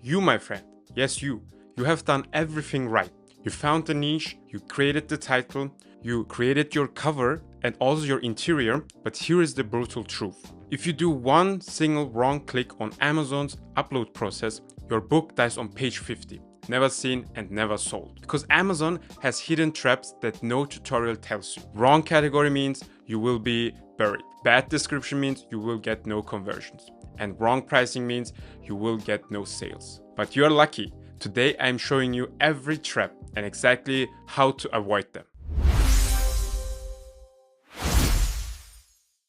You, my friend, yes you have done everything right. You found the niche, you created the title, you created your cover and also your interior, but here is the brutal truth. If you do one single wrong click on Amazon's upload process, your book dies on page 50. Never seen and never sold. Because Amazon has hidden traps that no tutorial tells you. Wrong category means you will be buried. Bad description means you will get no conversions. And wrong pricing means you will get no sales. But you're lucky. Today I'm showing you every trap and exactly how to avoid them.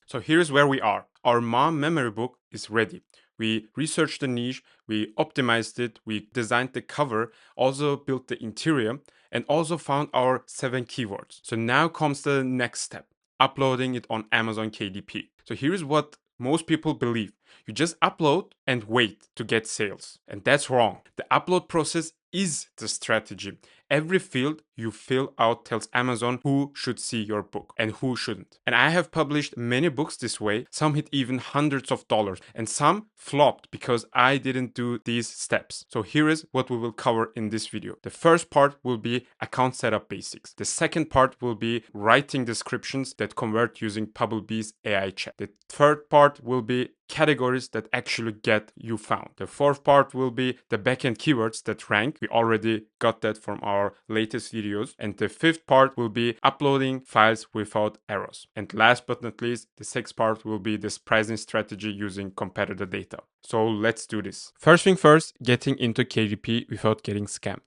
So here's where we are. Our mom memory book is ready. We researched the niche, we optimized it, we designed the cover, also built the interior, and also found our 7 keywords. So now comes the next step, uploading it on Amazon KDP. So here's what most people believe. You just upload and wait to get sales. And that's wrong. The upload process is the strategy. Every field you fill out tells Amazon who should see your book and who shouldn't. And I have published many books this way. Some hit even hundreds of dollars and some flopped because I didn't do these steps. So here is what we will cover in this video. The first part will be account setup basics. The second part will be writing descriptions that convert using Publbee's AI Chat. The third part will be categories that actually get you found. The fourth part will be the backend keywords that rank. We already got that from our latest videos. And the fifth part will be uploading files without errors. And last but not least, the sixth part will be this pricing strategy using competitor data. So let's do this. First thing first, getting into KDP without getting scammed.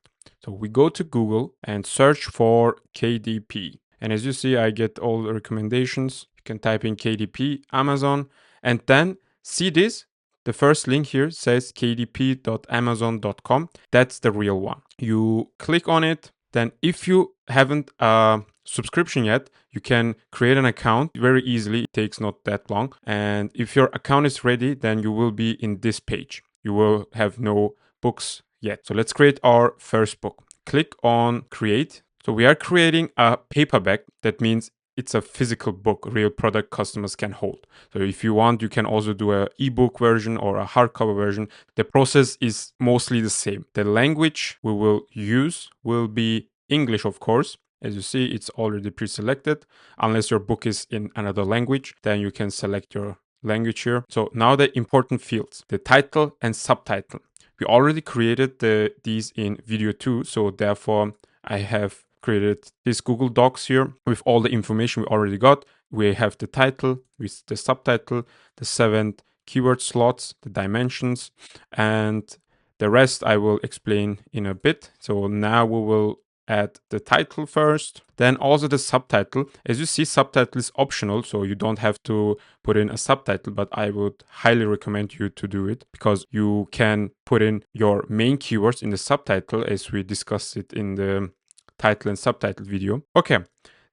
So we go to Google and search for KDP. And as you see, I get all the recommendations. You can type in KDP, Amazon, and then see this. The first link here says kdp.amazon.com. That's the real one. You click on it. Then if you haven't subscription yet, you can create an account very easily. It takes not that long. And if your account is ready, then you will be in this page. You will have no books yet. So let's create our first book. Click on create. So we are creating a paperback. That means it's a physical book, real product customers can hold. So if you want, you can also do an ebook version or a hardcover version. The process is mostly the same. The language we will use will be English, of course. As you see, it's already pre-selected. Unless your book is in another language, then you can select your language here. So now the important fields, the title and subtitle. We already created these in video 2, so therefore I have created this Google Docs here with all the information we already got. We have the title with the subtitle, the 7 keyword slots, the dimensions, and the rest I will explain in a bit. So now we will add the title first, then also the subtitle. As you see, subtitle is optional, so you don't have to put in a subtitle, but I would highly recommend you to do it because you can put in your main keywords in the subtitle as we discussed it in the title and subtitle video. Okay,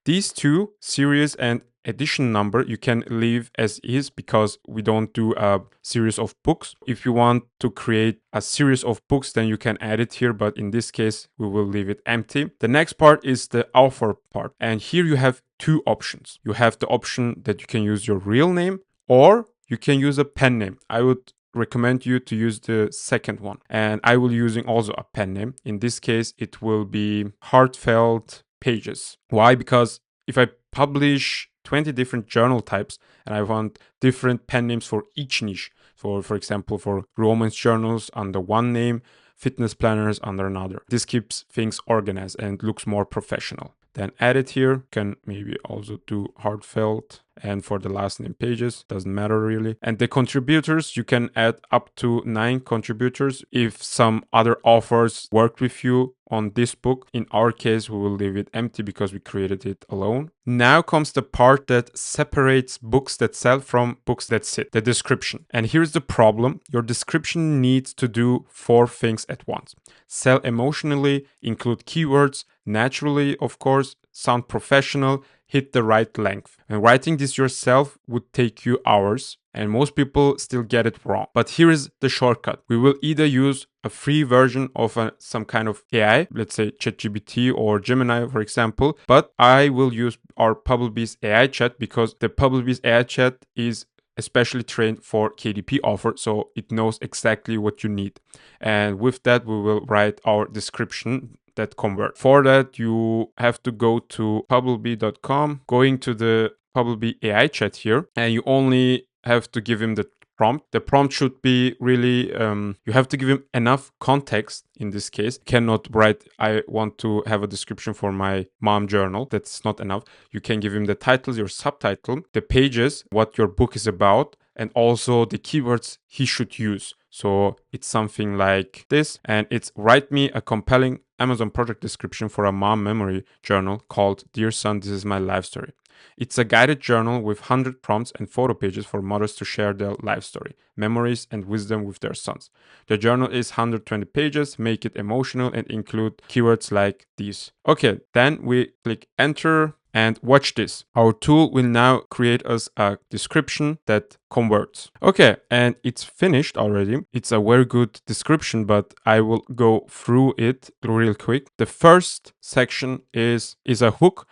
these two, series and edition number, you can leave as is because we don't do a series of books. If you want to create a series of books, then you can add it here, but in this case, we will leave it empty. The next part is the author part, and here you have two options. You have the option that you can use your real name or you can use a pen name. I would recommend you to use the second one, and I will using also a pen name. In this case, it will be Heartfelt Pages. Why? Because if I publish 20 different journal types and I want different pen names for each niche, for example, for romance journals under one name, fitness planners under another. This keeps things organized and looks more professional. Then add it here. Can maybe also do Heartfelt, and for the last name Pages, doesn't matter really. And the contributors, you can add up to 9 contributors if some other authors worked with you on this book. In our case, we will leave it empty because we created it alone. Now comes the part that separates books that sell from books that sit, the description. And here's the problem. Your description needs to do 4 things at once. Sell emotionally, include keywords, naturally, of course, sound professional, hit the right length. And writing this yourself would take you hours, and most people still get it wrong. But here is the shortcut. We will either use a free version of some kind of AI, let's say ChatGPT or Gemini, for example, but I will use our Publbee's AI Chat because the Publbee's AI Chat is especially trained for KDP offer, so it knows exactly what you need. And with that, we will write our description that convert. For that, you have to go to publbee.com, going to the Publbee AI Chat here, and you only have to give him the prompt. The prompt should be really, you have to give him enough context in this case. You cannot write, I want to have a description for my mom journal. That's not enough. You can give him the titles, your subtitle, the pages, what your book is about, and also the keywords he should use. So it's something like this, and it's write me a compelling Amazon project description for a mom memory journal called Dear Son, This Is My Life Story. It's a guided journal with 100 prompts and photo pages for mothers to share their life story, memories, and wisdom with their sons. The journal is 120 pages, make it emotional, and include keywords like these. Okay, then we click enter. And watch this. Our tool will now create us a description that converts. Okay, and it's finished already. It's a very good description, but I will go through it real quick. The first section is a hook.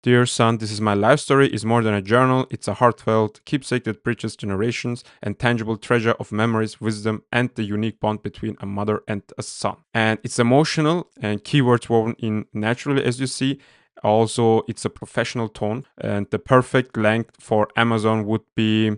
Dear son, this is my life story, is more than a journal. It's a heartfelt keepsake that bridges generations and tangible treasure of memories, wisdom, and the unique bond between a mother and a son. And it's emotional and keywords woven in naturally, as you see. Also, it's a professional tone, and the perfect length for Amazon would be,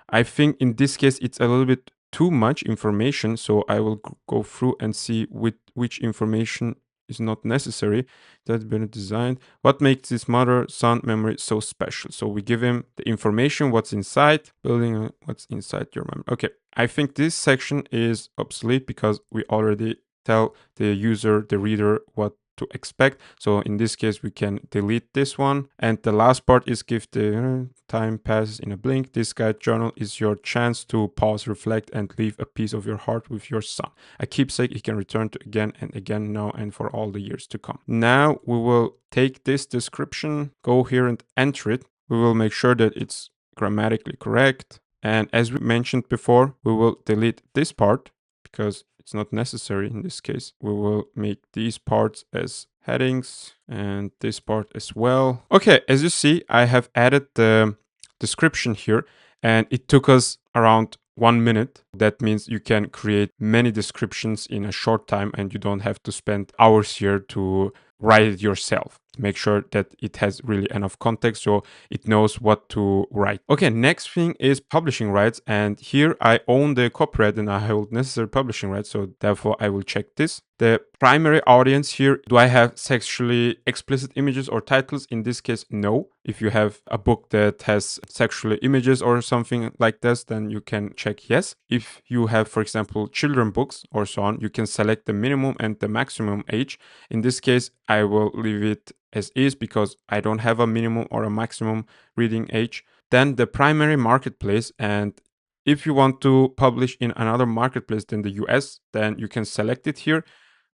I think in this case, it's a little bit too much information. So I will go through and see which information is not necessary. That's been designed. What makes this mother-son memory so special? So we give him the information, what's inside, building what's inside your memory. Okay, I think this section is obsolete because we already tell the user, the reader, what to expect. So in this case, we can delete this one. And the last part is give the time passes in a blink. This guide journal is your chance to pause, reflect, and leave a piece of your heart with your son. A keepsake he can return to again and again now and for all the years to come. Now we will take this description, go here and enter it. We will make sure that it's grammatically correct. And as we mentioned before, we will delete this part because it's not necessary in this case. We will make these parts as headings and this part as well. Okay, as you see, I have added the description here and it took us around 1 minute. That means you can create many descriptions in a short time and you don't have to spend hours here to write it yourself. Make sure that it has really enough context so it knows what to write. Okay, next thing is publishing rights, and here I own the copyright and I hold necessary publishing rights, so therefore I will check this. The primary audience here, do I have sexually explicit images or titles? In this case, no. If you have a book that has sexual images or something like this, then you can check yes. If you have, for example, children books or so on, you can select the minimum and the maximum age. In this case, I will leave it as is because I don't have a minimum or a maximum reading age. Then the primary marketplace, and if you want to publish in another marketplace than the US, then you can select it here.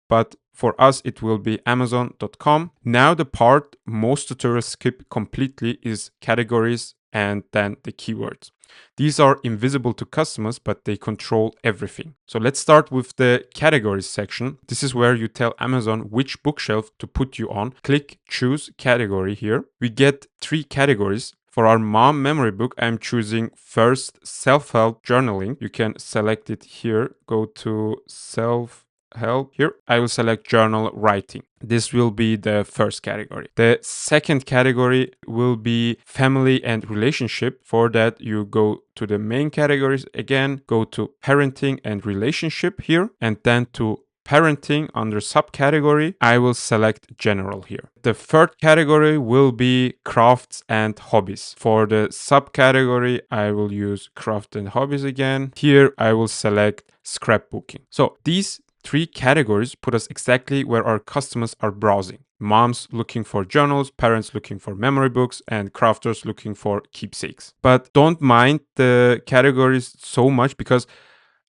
But for us, it will be Amazon.com. Now the part most tutorials skip completely is categories and then the keywords. These are invisible to customers, but they control everything. So let's start with the categories section. This is where you tell Amazon which bookshelf to put you on. Click choose category here. We get 3 categories. For our mom memory book, I'm choosing first self-help journaling. You can select it here. Go to self-help here. I will select journal writing. This will be the first category. The second category will be family and relationship. For that, you go to the main categories again, go to parenting and relationship here, and then to parenting under subcategory, I will select general here. The third category will be crafts and hobbies. For the subcategory, I will use craft and hobbies again. Here, I will select scrapbooking. So these 3 categories put us exactly where our customers are browsing. Moms looking for journals, parents looking for memory books, and crafters looking for keepsakes. But don't mind the categories so much because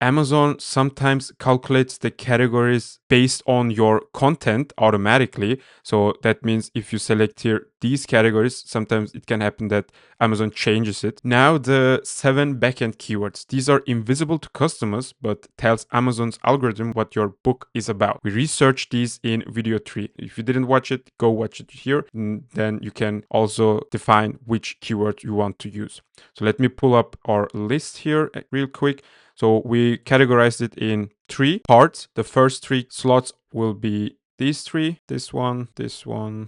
Amazon sometimes calculates the categories based on your content automatically. So that means if you select here these categories, sometimes it can happen that Amazon changes it. Now the 7 backend keywords. These are invisible to customers, but tells Amazon's algorithm what your book is about. We researched these in video 3. If you didn't watch it, go watch it here. And then you can also define which keyword you want to use. So let me pull up our list here real quick. So we categorized it in 3 parts. The first 3 slots will be these 3, this one,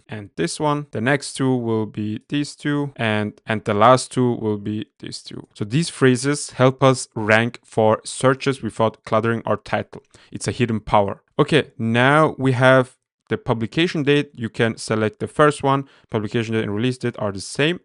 and this one. The next 2 will be these 2, and the last 2 will be these 2. So these phrases help us rank for searches without cluttering our title. It's a hidden power. Okay, now we have the publication date. You can select the first one. Publication date and release date are the same.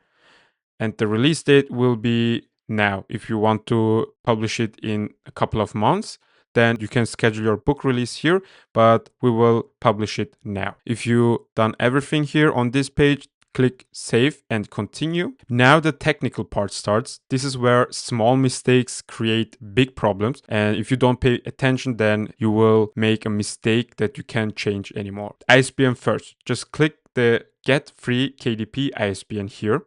And the release date will be now. If you want to publish it in a couple of months, then you can schedule your book release here, but we will publish it now. If you done everything here on this page, click save and continue. Now the technical part starts. This is where small mistakes create big problems. And if you don't pay attention, then you will make a mistake that you can't change anymore. ISBN first. Just click the get free KDP ISBN here.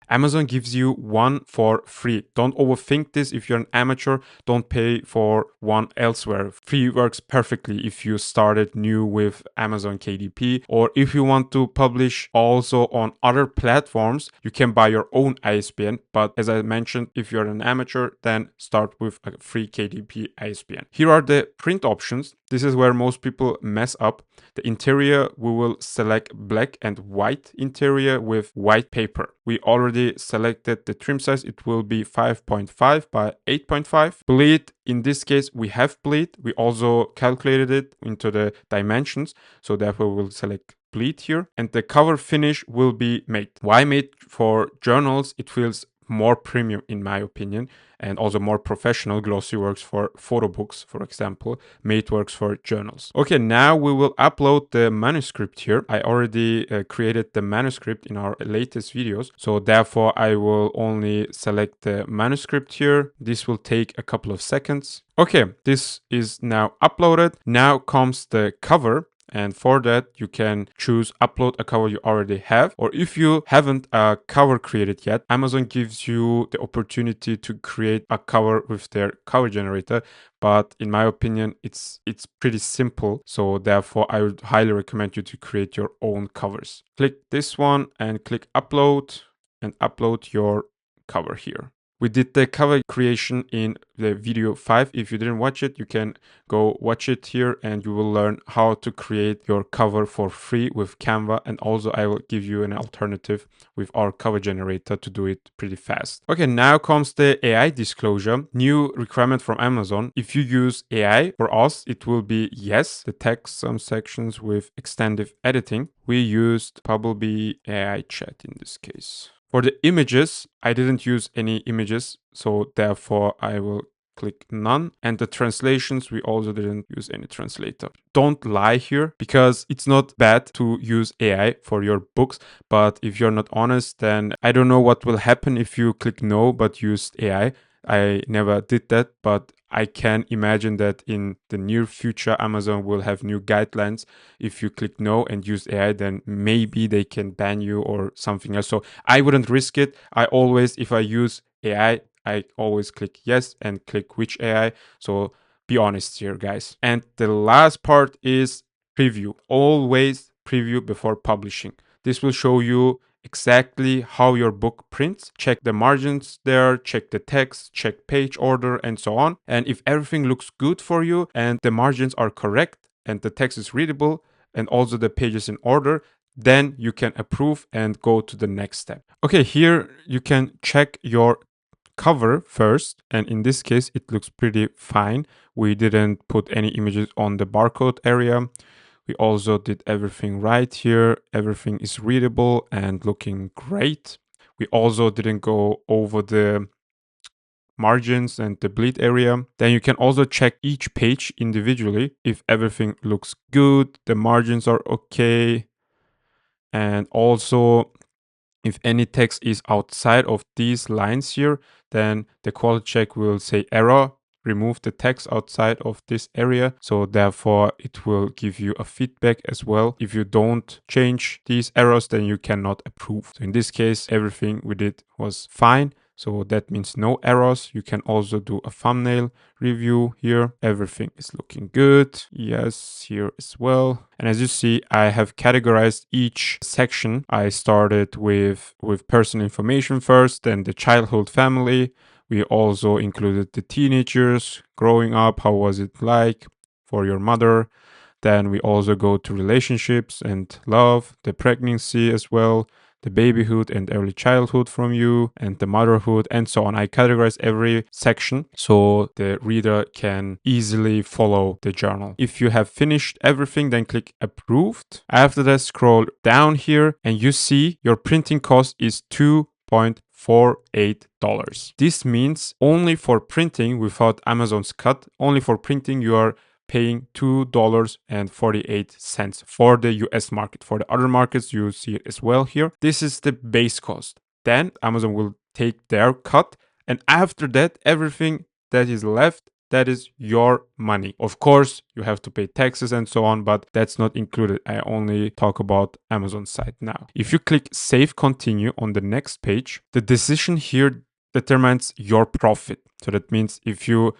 Amazon gives you one for free. Don't overthink this. If you're an amateur, don't pay for one elsewhere. Free works perfectly if you started new with Amazon KDP, or if you want to publish also on other platforms, you can buy your own ISBN. But as I mentioned, if you're an amateur, then start with a free KDP ISBN. Here are the print options. This is where most people mess up. The interior, we will select black and white interior with white paper. We already selected the trim size. It will be 5.5 by 8.5. Bleed, in this case, we have bleed. We also calculated it into the dimensions. So therefore we'll select bleed here. And the cover finish will be matte. Why matte? For journals, it feels more premium in my opinion, and also more professional. Glossy works for photo books, for example. Matte works for journals. Okay, now we will upload the manuscript here. I already created the manuscript in our latest videos, so therefore I will only select the manuscript here. This will take a couple of seconds. Okay, this is now uploaded. Now comes the cover. And for that, you can choose upload a cover you already have. Or if you haven't a cover created yet, Amazon gives you the opportunity to create a cover with their cover generator. But in my opinion, it's pretty simple. So therefore, I would highly recommend you to create your own covers. Click this one and click upload and upload your cover here. We did the cover creation in the video 5. If you didn't watch it, you can go watch it here and you will learn how to create your cover for free with Canva. And also I will give you an alternative with our cover generator to do it pretty fast. Okay, now comes the AI disclosure. New requirement from Amazon. If you use AI, for us, it will be yes. The text, some sections with extended editing. We used Publbee AI Chat in this case. For the images, I didn't use any images, so therefore I will click none. And the translations, we also didn't use any translator. Don't lie here, because it's not bad to use AI for your books, but if you're not honest, then I don't know what will happen if you click no but used AI. I never did that, but I can imagine that in the near future, Amazon will have new guidelines. If you click no and use AI, then maybe they can ban you or something else. So I wouldn't risk it. I always, if I use AI, I always click yes and click which AI. So be honest here, guys. And the last part is preview. Always preview before publishing. This will show you exactly how your book prints. Check the margins there, check the text, check page order, and so on. And if everything looks good for you and the margins are correct and the text is readable and also the page is in order, then you can approve and go to the next step. Okay, here you can check your cover first, and in this case it looks pretty fine. We didn't put any images on the barcode area. We also did everything right here. Everything is readable and looking great. We also didn't go over the margins and the bleed area. Then you can also check each page individually if everything looks good, the margins are okay, and also if any text is outside of these lines here, then the quality check will say error. remove the text outside of this area. So therefore it will give you a feedback as well. If you don't change these errors, then you cannot approve. So in this case, everything we did was fine. So that means no errors. You can also do a thumbnail review here. Everything is looking good. Yes, here as well. And as you see, I have categorized each section. I started with personal information first, then the childhood family. We also included the teenagers growing up. How was it like for your mother? Then we also go to relationships and love, the pregnancy as well, the babyhood and early childhood from you, and the motherhood, and so on. I categorize every section so the reader can easily follow the journal. If you have finished everything, then click approved. After that, scroll down here and you see your printing cost is $2.48. This means only for printing without Amazon's cut, only for printing you are paying $2.48 for the US market. For the other markets, you see it as well here. This is the base cost. Then Amazon will take their cut, and after that, everything that is left, that is your money. Of course, you have to pay taxes and so on, but that's not included. I only talk about Amazon side now. If you click Save Continue on the next page, the decision here determines your profit. So that means if you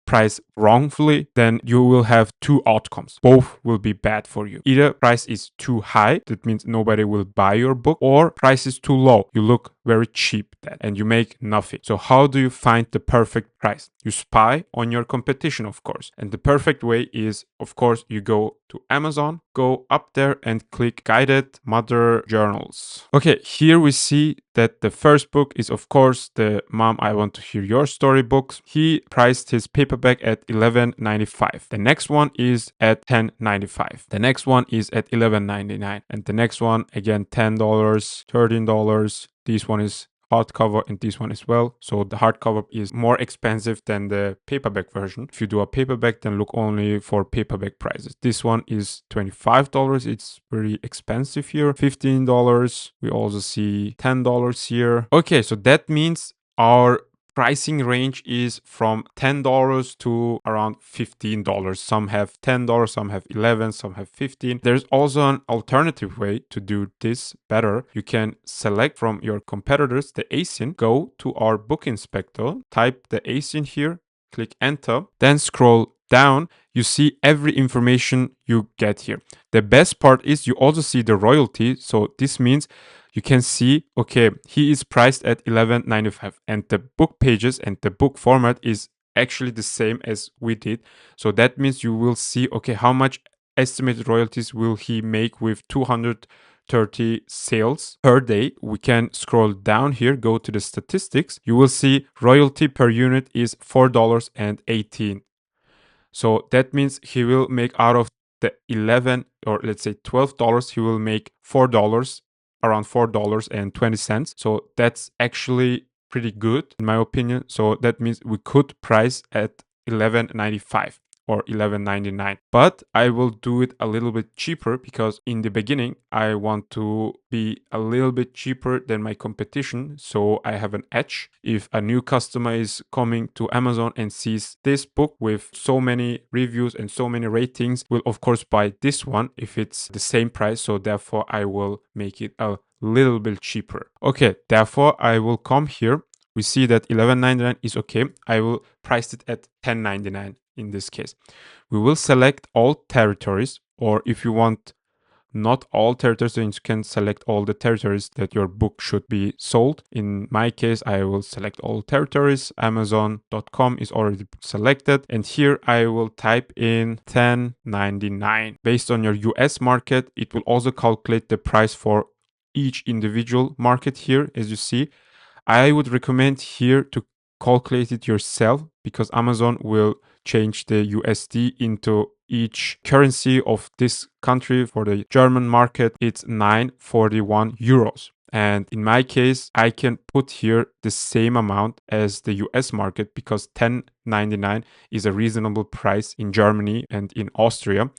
price wrongfully, then you will have two outcomes. Both will be bad for you. Either price is too high, that means nobody will buy your book, or price is too low. You look very cheap then and you make nothing. So how do you find the perfect price? You spy on your competition, of course. And the perfect way is, of course, you go to Amazon, go up there and click Guided Mother Journals. Okay, here we see that the first book is, of course, the Mom, I Want to Hear Your Story books. He priced his paperback at $11.95. The next one is at $10.95. The next one is at $11.99. And the next one, again, $10, $13. This one is hardcover and this one as well. So the hardcover is more expensive than the paperback version. If you do a paperback, then look only for paperback prices. This one is $25. It's very expensive here. $15. We also see $10 here. Okay, so that means our pricing range is from $10 to around $15. Some have $10, some have $11, some have $15. There's also an alternative way to do this better. You can select from your competitors the ASIN, go to our book inspector, type the ASIN here, click enter, then scroll down. You see every information you get here. The best part is you also see the royalty. So this means you can see, okay, he is priced at $11.95 and the book pages and the book format is actually the same as we did. So that means you will see, okay, how much estimated royalties will he make with 230 sales per day. We can scroll down here, go to the statistics. You will see royalty per unit is $4.18. So that means he will make out of the 11 or let's say $12, he will make $4, around $4.20. So that's actually pretty good in my opinion. So that means we could price at $11.95 or $11.99. But I will do it a little bit cheaper because in the beginning, I want to be a little bit cheaper than my competition. So I have an edge. If a new customer is coming to Amazon and sees this book with so many reviews and so many ratings, will of course buy this one if it's the same price. So therefore, I will make it a little bit cheaper. Okay, therefore, I will come here. We see that $11.99 is okay. I will price it at $10.99 in this case. We will select all territories, or if you want not all territories, then you can select all the territories that your book should be sold. In my case, I will select all territories. Amazon.com is already selected. And here I will type in $10.99. Based on your US market, it will also calculate the price for each individual market here, as you see. I would recommend here to calculate it yourself because Amazon will change the USD into each currency of this country. For the German market, it's 941 euros. And in my case, I can put here the same amount as the US market because $10.99 is a reasonable price in Germany and in Austria.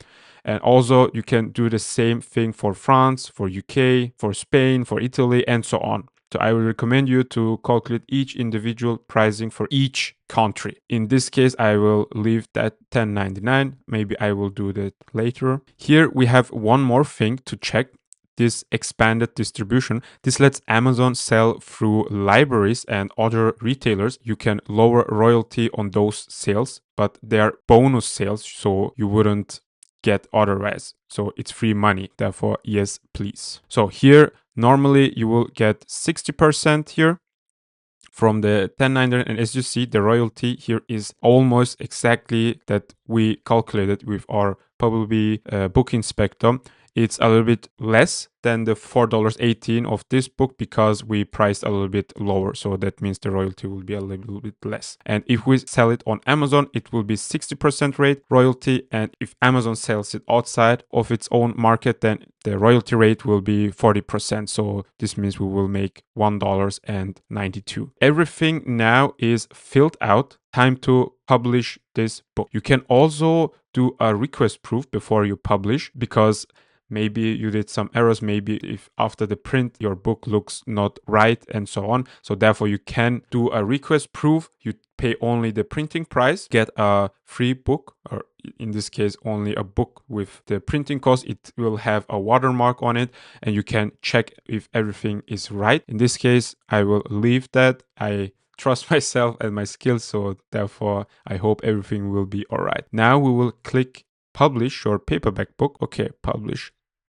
And also you can do the same thing for France, for UK, for Spain, for Italy, and so on. So I will recommend you to calculate each individual pricing for each country. In this case, I will leave that 10.99. Maybe I will do that later. Here we have one more thing to check. This expanded distribution. This lets Amazon sell through libraries and other retailers. You can lower royalty on those sales, but they are bonus sales, so you wouldn't get otherwise. So it's free money. Therefore, yes, please. So here, normally you will get 60% here from the 1099, and as you see, the royalty here is almost exactly that we calculated with our Publbee book inspector. It's a little bit less than the $4.18 of this book because we priced a little bit lower. So that means the royalty will be a little bit less. And if we sell it on Amazon, it will be 60% rate royalty. And if Amazon sells it outside of its own market, then the royalty rate will be 40%. So this means we will make $1.92. Everything now is filled out. Time to publish this book. You can also do a request proof before you publish because maybe you did some errors, maybe if after the print your book looks not right and so on. So therefore you can do a request proof. You pay only the printing price, get a free book, or in this case only a book with the printing cost. It will have a watermark on it and you can check if everything is right. In this case, I will leave that. I trust myself and my skills, so therefore I hope everything will be all right. Now we will click publish your paperback book. Okay, publish.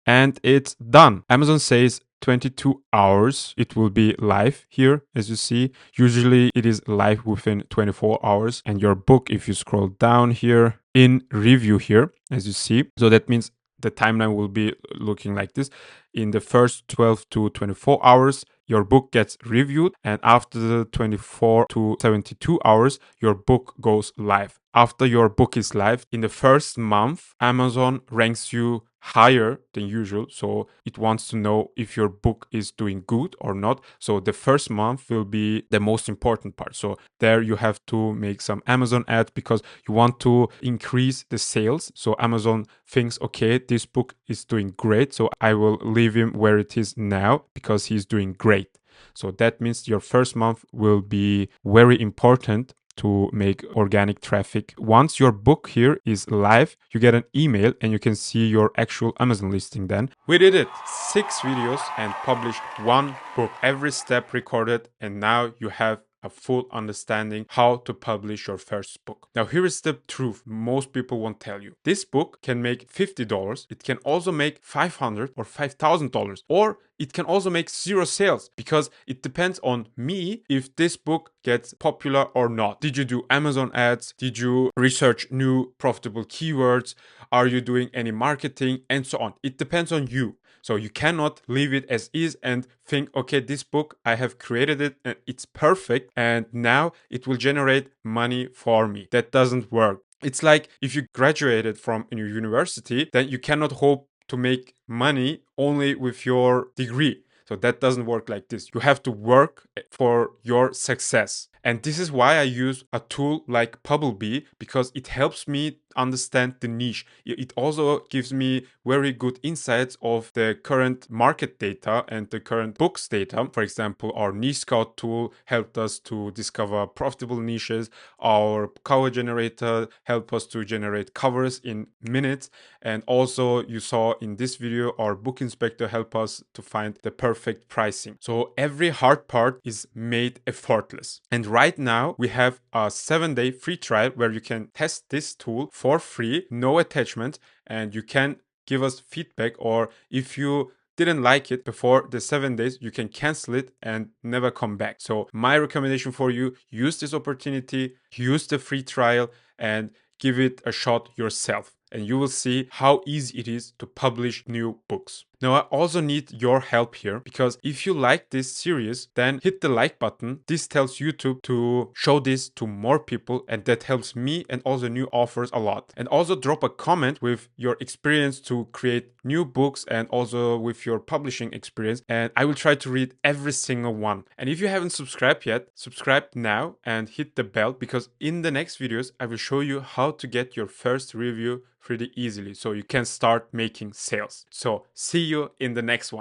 And it's done. Amazon says 22 hours it will be live here, as you see. Usually it is live within 24 hours. And your book, if you scroll down here, in review here, as you see. So that means the timeline will be looking like this. In the first 12 to 24 hours, your book gets reviewed, and after the 24 to 72 hours, your book goes live. After your book is live, in the first month, Amazon ranks you higher than usual. So it wants to know if your book is doing good or not. So the first month will be the most important part. So there you have to make some Amazon ads because you want to increase the sales. So Amazon thinks, okay, this book is doing great. So I will leave him where it is now because he's doing great. So that means your first month will be very important to make organic traffic. Once your book here is live, you get an email and you can see your actual Amazon listing then. We did it. 6 videos and published 1 book. Every step recorded, and now you have a full understanding how to publish your first book. Now here is the truth most people won't tell you. This book can make $50. It can also make $500 or $5,000, or it can also make 0 sales because it depends on me if this book gets popular or not. Did you do Amazon ads? Did you research new profitable keywords? Are you doing any marketing and so on? It depends on you. So you cannot leave it as is and think, okay, this book, I have created it and it's perfect and now it will generate money for me. That doesn't work. It's like if you graduated from a university, then you cannot hope to make money only with your degree. So that doesn't work like this. You have to work for your success. And this is why I use a tool like Publbee, because it helps me understand the niche. It also gives me very good insights of the current market data and the current books data. For example, our niche scout tool helped us to discover profitable niches. Our cover generator helped us to generate covers in minutes. And also you saw in this video, our book inspector helped us to find the perfect pricing. So every hard part is made effortless. And right now we have a 7-day free trial where you can test this tool for free, no attachment, and you can give us feedback, or if you didn't like it before the 7 days, you can cancel it and never come back. So my recommendation for you, use this opportunity, use the free trial and give it a shot yourself. And you will see how easy it is to publish new books. Now, I also need your help here because if you like this series, then hit the like button. This tells YouTube to show this to more people, and that helps me and also new authors a lot. And also drop a comment with your experience to create new books and also with your publishing experience, and I will try to read every single one. And if you haven't subscribed yet, subscribe now and hit the bell, because in the next videos, I will show you how to get your first review pretty easily so you can start making sales. So see you in the next one.